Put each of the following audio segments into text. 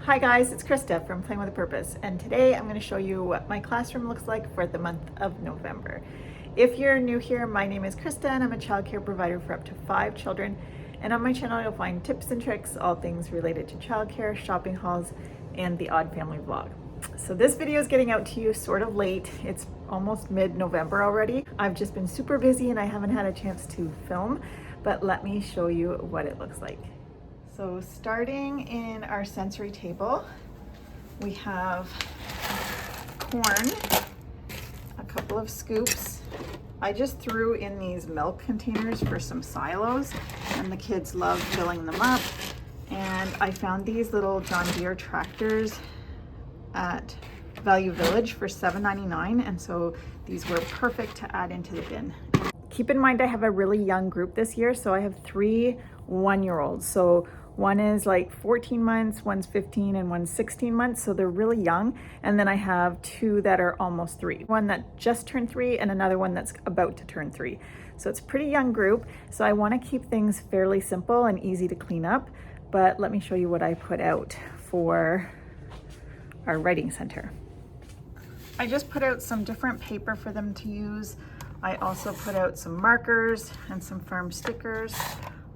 Hi guys, it's Krista from Playing with a Purpose, and today I'm going to show you what my classroom looks like for the month of November. If you're new here, my name is Krista and I'm a childcare provider for up to 5 children, and on my channel you'll find tips and tricks, all things related to childcare, shopping hauls, and the odd family vlog. So this video is getting out to you sort of late. It's almost mid-November already. I've just been super busy and I haven't had a chance to film, but let me show you what it looks like. So starting in our sensory table, we have corn, a couple of scoops. I just threw in these milk containers for some silos, and the kids love filling them up. And I found these little John Deere tractors at Value Village for $7.99, and so these were perfect to add into the bin. Keep in mind I have a really young group this year, so I have 3 one-year-olds. So one is like 14 months, one's 15, and one's 16 months, so they're really young. And then I have 2 that are almost 3. One that just turned 3 and another one that's about to turn 3. So it's a pretty young group. So I want to keep things fairly simple and easy to clean up. But let me show you what I put out for our writing center. I just put out some different paper for them to use. I also put out some markers and some farm stickers.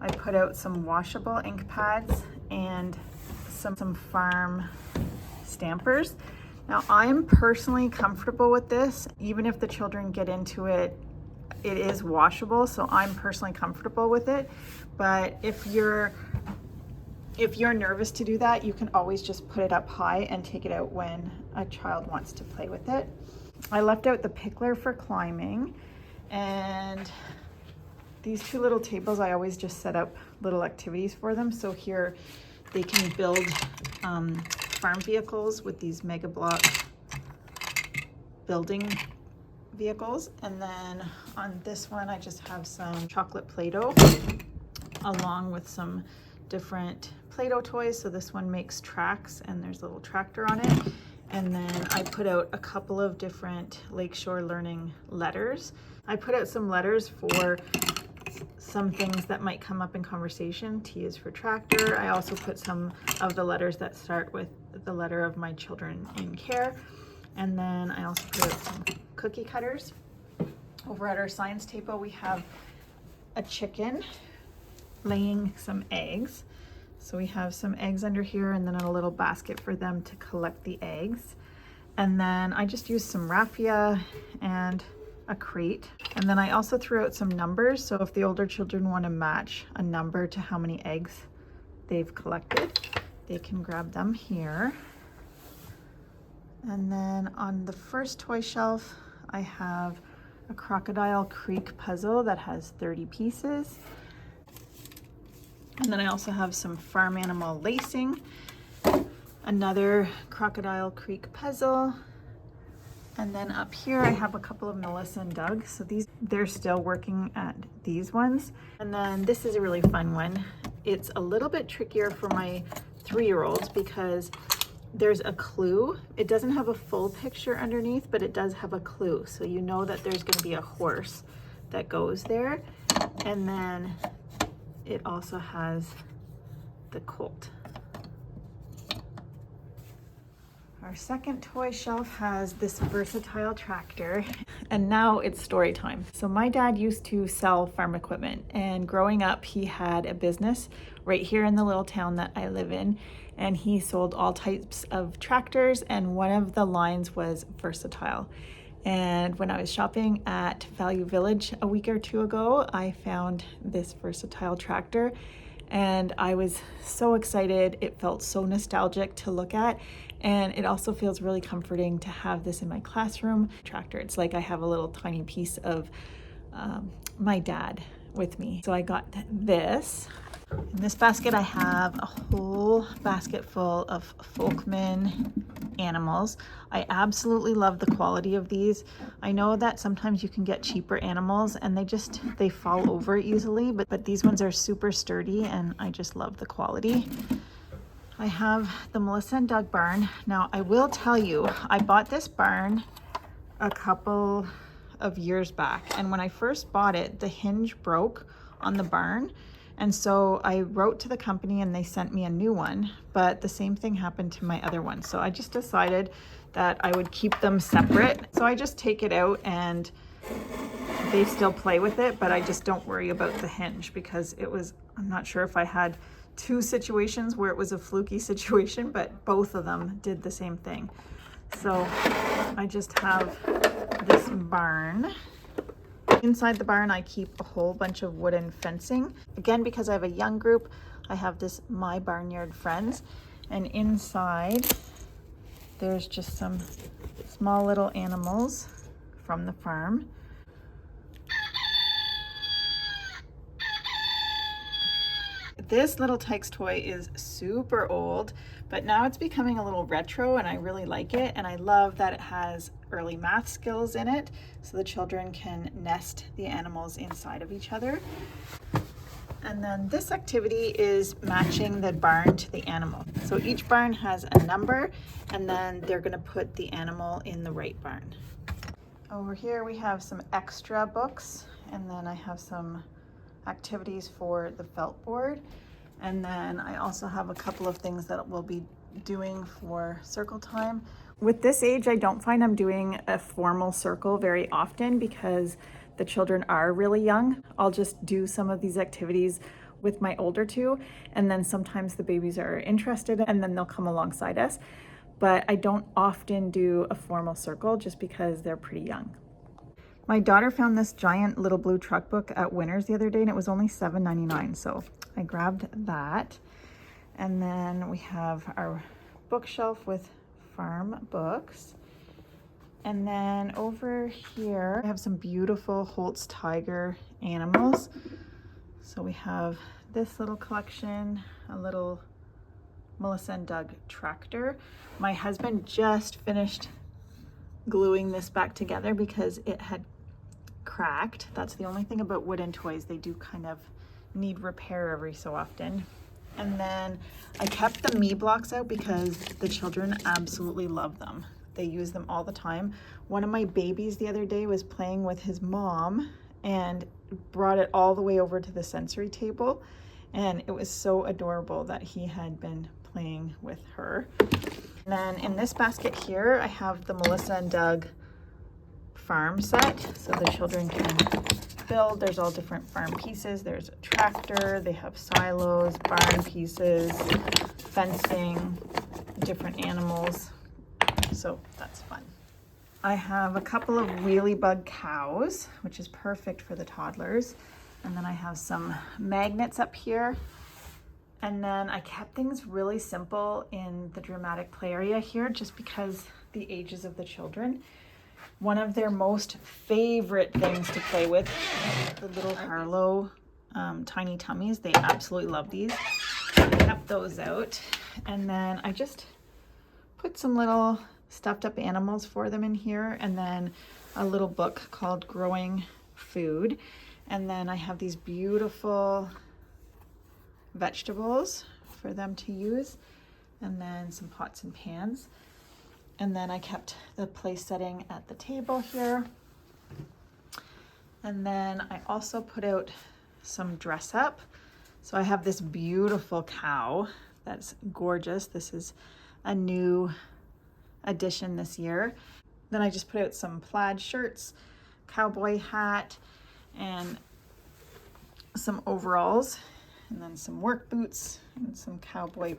I put out some washable ink pads and some farm stampers. Now I'm personally comfortable with this. Even if the children get into it, it is washable, so I'm personally comfortable with it. But if you're nervous to do that, you can always just put it up high and take it out when a child wants to play with it. I left out the pickler for climbing, and these 2 little tables, I always just set up little activities for them. So here they can build farm vehicles with these Mega Block building vehicles. And then on this one, I just have some chocolate Play-Doh along with some different Play-Doh toys. So this one makes tracks and there's a little tractor on it. And then I put out a couple of different Lakeshore Learning letters. I put out some letters for some things that might come up in conversation. T is for tractor. I also put some of the letters that start with the letter of my children in care. And then I also put out some cookie cutters. Over at our science table, we have a chicken laying some eggs. So we have some eggs under here and then a little basket for them to collect the eggs. And then I just used some raffia and a crate. And then I also threw out some numbers. So if the older children want to match a number to how many eggs they've collected, they can grab them here. And then on the first toy shelf, I have a Crocodile Creek puzzle that has 30 pieces. And then I also have some farm animal lacing, another Crocodile Creek puzzle. And then up here I have a couple of Melissa and Doug. So they're still working at these ones. And then this is a really fun one. It's a little bit trickier for my 3-year-olds because there's a clue. It doesn't have a full picture underneath, but it does have a clue. So you know that there's going to be a horse that goes there. And then it also has the colt. Our second toy shelf has this versatile tractor, and now it's story time. So my dad used to sell farm equipment, and growing up he had a business right here in the little town that I live in, and he sold all types of tractors, and one of the lines was Versatile. And when I was shopping at Value Village a week or 2 ago, I found this Versatile tractor and I was so excited. It felt so nostalgic to look at, and it also feels really comforting to have this in my classroom. Tractor, it's like I have a little tiny piece of my dad with me. So I got this. In this basket I have a whole basket full of Folkman animals. I absolutely love the quality of these. I know that sometimes you can get cheaper animals and they fall over easily, but these ones are super sturdy and I just love the quality. I have the Melissa and Doug barn. Now I will tell you, I bought this barn a couple of years back, and when I first bought it, the hinge broke on the barn. And so I wrote to the company and they sent me a new one, but the same thing happened to my other one. So I just decided that I would keep them separate. So I just take it out and they still play with it, but I just don't worry about the hinge because I'm not sure if I had two situations where it was a fluky situation, but both of them did the same thing. So I just have this barn. Inside the barn, I keep a whole bunch of wooden fencing. Again, because I have a young group, I have this My Barnyard Friends. And inside, there's just some small little animals from the farm. This little Tykes toy is super old, but now it's becoming a little retro and I really like it. And I love that it has early math skills in it, so the children can nest the animals inside of each other. And then this activity is matching the barn to the animal. So each barn has a number and then they're gonna put the animal in the right barn. Over here we have some extra books, and then I have some activities for the felt board. And then I also have a couple of things that we'll be doing for circle time. With this age, I don't find I'm doing a formal circle very often because the children are really young. I'll just do some of these activities with my older two, and then sometimes the babies are interested and then they'll come alongside us. But I don't often do a formal circle just because they're pretty young. My daughter found this giant little blue truck book at Winners the other day and it was only $7.99, so I grabbed that. And then we have our bookshelf with farm books. And then over here, I have some beautiful Holt's Tiger animals. So we have this little collection, a little Melissa and Doug tractor. My husband just finished gluing this back together because it had cracked. That's the only thing about wooden toys. They do kind of need repair every so often. And then I kept the Me blocks out because the children absolutely love them. They use them all the time. One of my babies the other day was playing with his mom and brought it all the way over to the sensory table. And it was so adorable that he had been playing with her. And then in this basket here, I have the Melissa and Doug farm set. So the children can build. There's all different farm pieces. There's a tractor, they have silos, barn pieces, fencing, different animals. So that's fun. I have a couple of wheelie bug cows, which is perfect for the toddlers. And then I have some magnets up here. And then I kept things really simple in the dramatic play area here just because the ages of the children. One of their most favorite things to play with, the little Harlow tiny tummies. They absolutely love these. I kept those out. And then I just put some little stuffed up animals for them in here, and then a little book called Growing Food. And then I have these beautiful vegetables for them to use, and then some pots and pans. And then I kept the place setting at the table here. And then I also put out some dress up. So I have this beautiful cow that's gorgeous. This is a new addition this year. Then I just put out some plaid shirts, cowboy hat, and some overalls, and then some work boots and some cowboy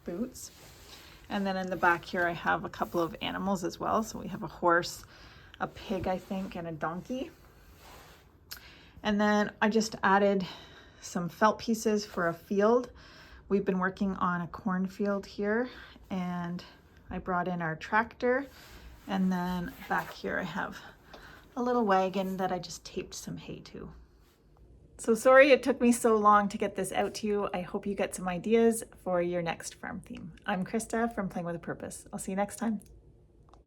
boots. And then in the back here, I have a couple of animals as well. So we have a horse, a pig, I think, and a donkey. And then I just added some felt pieces for a field. We've been working on a cornfield here, and I brought in our tractor. And then back here, I have a little wagon that I just taped some hay to. So sorry it took me so long to get this out to you. I hope you get some ideas for your next farm theme. I'm Krista from Playing with a Purpose. I'll see you next time.